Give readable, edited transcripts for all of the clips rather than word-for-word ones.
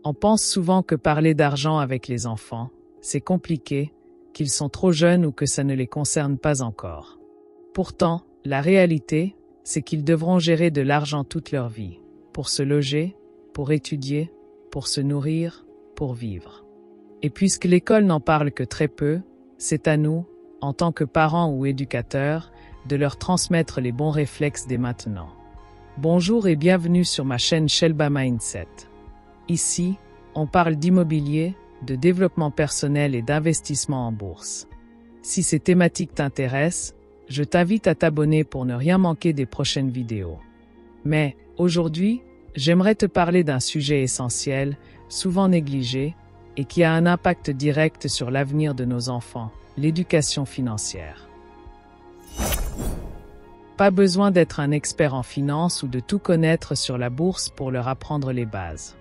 On pense souvent que parler d'argent avec les enfants, c'est compliqué, qu'ils sont trop jeunes ou que ça ne les concerne pas encore. Pourtant, la réalité, c'est qu'ils devront gérer de l'argent toute leur vie, pour se loger, pour étudier, pour se nourrir, pour vivre. Et puisque l'école n'en parle que très peu, c'est à nous, en tant que parents ou éducateurs, de leur transmettre les bons réflexes dès maintenant. Bonjour et bienvenue sur ma chaîne Shelba Mindset. Ici, on parle d'immobilier, de développement personnel et d'investissement en bourse. Si ces thématiques t'intéressent, je t'invite à t'abonner pour ne rien manquer des prochaines vidéos. Mais, aujourd'hui, j'aimerais te parler d'un sujet essentiel, souvent négligé, et qui a un impact direct sur l'avenir de nos enfants, l'éducation financière. Pas besoin d'être un expert en finance ou de tout connaître sur la bourse pour leur apprendre les bases.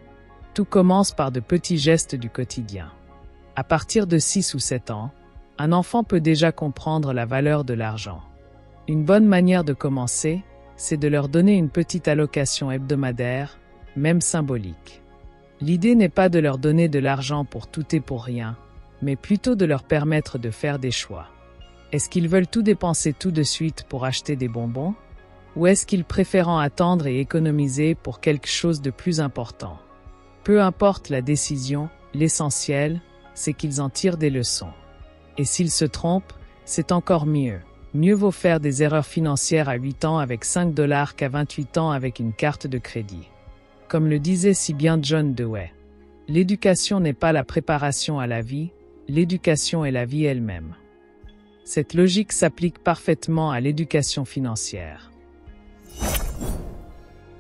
Tout commence par de petits gestes du quotidien. À partir de 6 ou 7 ans, un enfant peut déjà comprendre la valeur de l'argent. Une bonne manière de commencer, c'est de leur donner une petite allocation hebdomadaire, même symbolique. L'idée n'est pas de leur donner de l'argent pour tout et pour rien, mais plutôt de leur permettre de faire des choix. Est-ce qu'ils veulent tout dépenser tout de suite pour acheter des bonbons? Ou est-ce qu'ils préfèrent attendre et économiser pour quelque chose de plus important? Peu importe la décision, l'essentiel, c'est qu'ils en tirent des leçons. Et s'ils se trompent, c'est encore mieux. Mieux vaut faire des erreurs financières à 8 ans avec $5 qu'à 28 ans avec une carte de crédit. Comme le disait si bien John Dewey, l'éducation n'est pas la préparation à la vie, l'éducation est la vie elle-même. Cette logique s'applique parfaitement à l'éducation financière.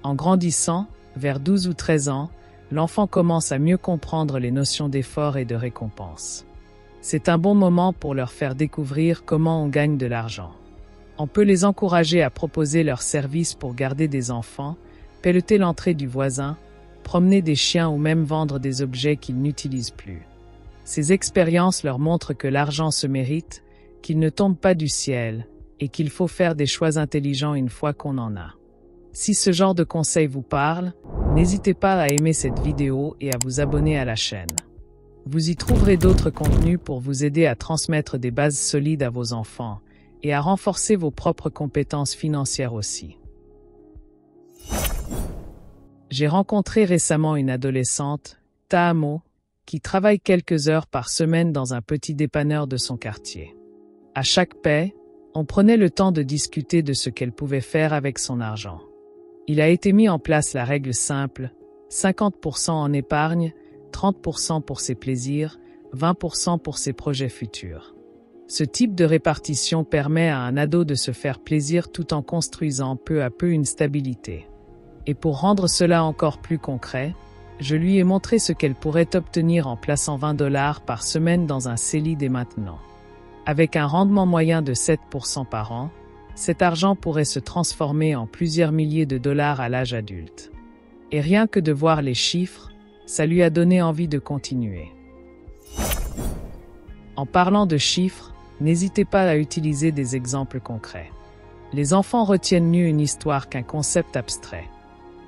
En grandissant, vers 12 ou 13 ans, l'enfant commence à mieux comprendre les notions d'effort et de récompense. C'est un bon moment pour leur faire découvrir comment on gagne de l'argent. On peut les encourager à proposer leurs services pour garder des enfants, pelleter l'entrée du voisin, promener des chiens ou même vendre des objets qu'ils n'utilisent plus. Ces expériences leur montrent que l'argent se mérite, qu'il ne tombe pas du ciel, et qu'il faut faire des choix intelligents une fois qu'on en a. Si ce genre de conseils vous parle, n'hésitez pas à aimer cette vidéo et à vous abonner à la chaîne. Vous y trouverez d'autres contenus pour vous aider à transmettre des bases solides à vos enfants et à renforcer vos propres compétences financières aussi. J'ai rencontré récemment une adolescente, Taamo, qui travaille quelques heures par semaine dans un petit dépanneur de son quartier. À chaque paie, on prenait le temps de discuter de ce qu'elle pouvait faire avec son argent. Il a été mis en place la règle simple, 50% en épargne, 30% pour ses plaisirs, 20% pour ses projets futurs. Ce type de répartition permet à un ado de se faire plaisir tout en construisant peu à peu une stabilité. Et pour rendre cela encore plus concret, je lui ai montré ce qu'elle pourrait obtenir en plaçant $20 par semaine dans un CELI dès maintenant. Avec un rendement moyen de 7% par an, cet argent pourrait se transformer en plusieurs milliers de dollars à l'âge adulte. Et rien que de voir les chiffres, ça lui a donné envie de continuer. En parlant de chiffres, n'hésitez pas à utiliser des exemples concrets. Les enfants retiennent mieux une histoire qu'un concept abstrait.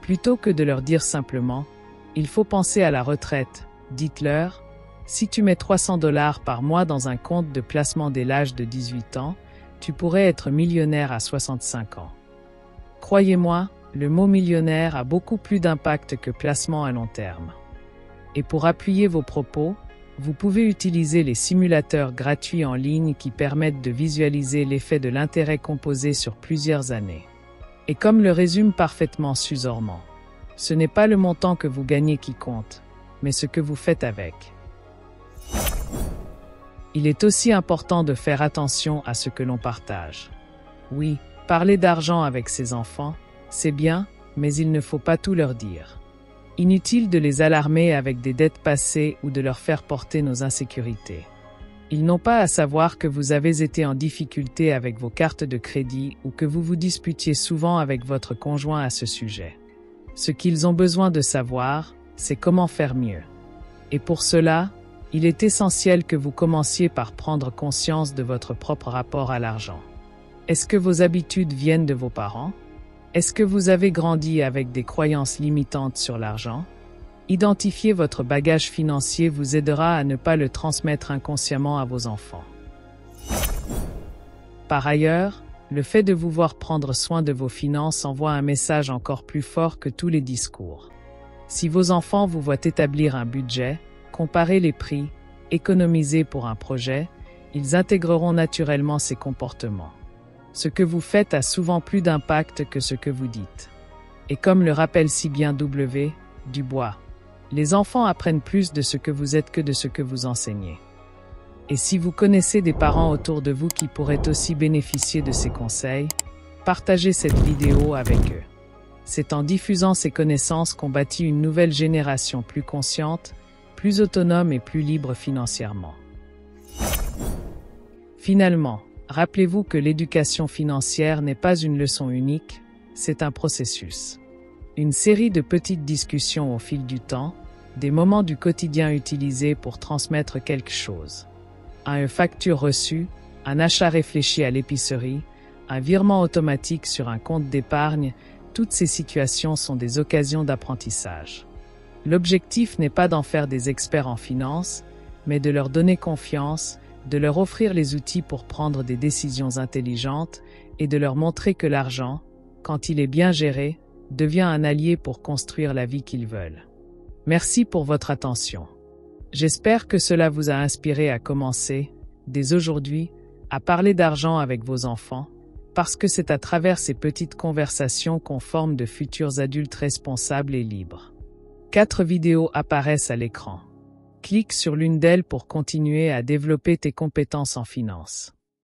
Plutôt que de leur dire simplement « il faut penser à la retraite », dites-leur « si tu mets $300 par mois dans un compte de placement dès l'âge de 18 ans, tu pourrais être millionnaire à 65 ans. » Croyez-moi, le mot millionnaire a beaucoup plus d'impact que placement à long terme. Et pour appuyer vos propos, vous pouvez utiliser les simulateurs gratuits en ligne qui permettent de visualiser l'effet de l'intérêt composé sur plusieurs années. Et comme le résume parfaitement Suze Orman, ce n'est pas le montant que vous gagnez qui compte, mais ce que vous faites avec. Il est aussi important de faire attention à ce que l'on partage. Oui, parler d'argent avec ses enfants, c'est bien, mais il ne faut pas tout leur dire. Inutile de les alarmer avec des dettes passées ou de leur faire porter nos insécurités. Ils n'ont pas à savoir que vous avez été en difficulté avec vos cartes de crédit ou que vous vous disputiez souvent avec votre conjoint à ce sujet. Ce qu'ils ont besoin de savoir, c'est comment faire mieux. Et pour cela, il est essentiel que vous commenciez par prendre conscience de votre propre rapport à l'argent. Est-ce que vos habitudes viennent de vos parents? Est-ce que vous avez grandi avec des croyances limitantes sur l'argent? Identifier votre bagage financier vous aidera à ne pas le transmettre inconsciemment à vos enfants. Par ailleurs, le fait de vous voir prendre soin de vos finances envoie un message encore plus fort que tous les discours. Si vos enfants vous voient établir un budget, comparer les prix, économiser pour un projet, ils intégreront naturellement ces comportements. Ce que vous faites a souvent plus d'impact que ce que vous dites. Et comme le rappelle si bien W. Du Bois, les enfants apprennent plus de ce que vous êtes que de ce que vous enseignez. Et si vous connaissez des parents autour de vous qui pourraient aussi bénéficier de ces conseils, partagez cette vidéo avec eux. C'est en diffusant ces connaissances qu'on bâtit une nouvelle génération plus consciente, plus autonome et plus libre financièrement. Finalement, rappelez-vous que l'éducation financière n'est pas une leçon unique, c'est un processus. Une série de petites discussions au fil du temps, des moments du quotidien utilisés pour transmettre quelque chose. Une facture reçue, un achat réfléchi à l'épicerie, un virement automatique sur un compte d'épargne, toutes ces situations sont des occasions d'apprentissage. L'objectif n'est pas d'en faire des experts en finance, mais de leur donner confiance, de leur offrir les outils pour prendre des décisions intelligentes et de leur montrer que l'argent, quand il est bien géré, devient un allié pour construire la vie qu'ils veulent. Merci pour votre attention. J'espère que cela vous a inspiré à commencer, dès aujourd'hui, à parler d'argent avec vos enfants, parce que c'est à travers ces petites conversations qu'on forme de futurs adultes responsables et libres. 4 vidéos apparaissent à l'écran. Clique sur l'une d'elles pour continuer à développer tes compétences en finance.